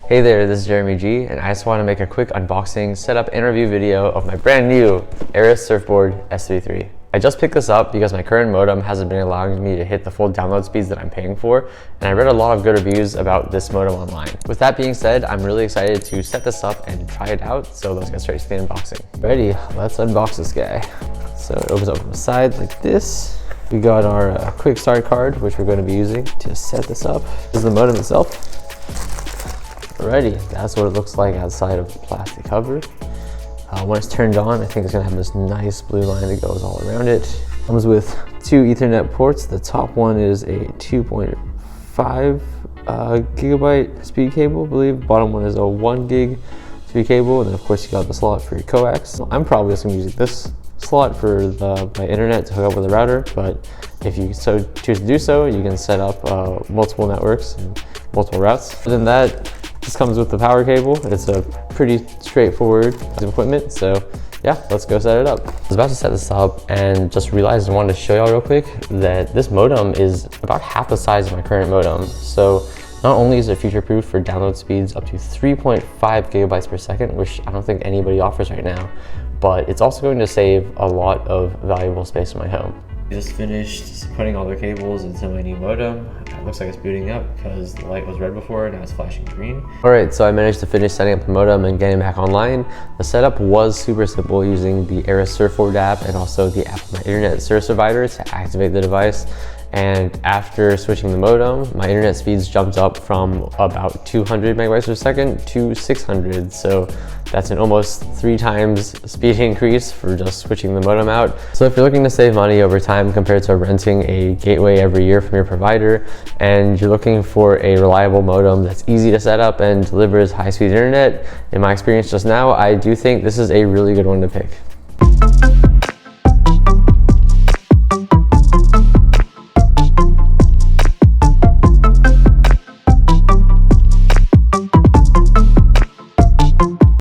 Hey there, this is Jeremy G, and I just want to make a quick unboxing, setup, and review video of my brand new ARRIS Surfboard S33. I just picked this up because my current modem hasn't been allowing me to hit the full download speeds that I'm paying for, and I read a lot of good reviews about this modem online. With that being said, I'm really excited to set this up and try it out, so let's get straight to the unboxing. Ready, let's unbox this guy. So it opens up from the side like this. We got our quick start card, which we're going to be using to set this up. This is the modem itself. Alrighty, that's what it looks like outside of the plastic cover. When it's turned on, I think it's gonna have this nice blue line that goes all around it. Comes with two Ethernet ports. The top one is a 2.5 gigabyte speed cable, I believe. Bottom one is a 1 gig speed cable, and then of course you got the slot for your coax. I'm probably just gonna use this slot for my internet to hook up with the router, but if you so choose to do so, you can set up multiple networks and multiple routes. Other than that, this comes with the power cable. It's a pretty straightforward piece of equipment, so yeah, let's go set it up. I was about to set this up and just realized I wanted to show y'all real quick that this modem is about half the size of my current modem. So not only is it future-proof for download speeds up to 3.5 gigabytes per second, which I don't think anybody offers right now, but it's also going to save a lot of valuable space in my home. Just finished putting all the cables into my new modem. It looks like it's booting up because the light was red before, now it's flashing green. Alright, so I managed to finish setting up the modem and getting back online. The setup was super simple using the ARRIS Surfboard app and also the app of my internet service provider to activate the device. And after switching the modem, my internet speeds jumped up from about 200 megabytes per second to 600. So that's an almost 3 times speed increase for just switching the modem out. So if you're looking to save money over time compared to renting a gateway every year from your provider, and you're looking for a reliable modem that's easy to set up and delivers high-speed internet, in my experience just now, I do think this is a really good one to pick.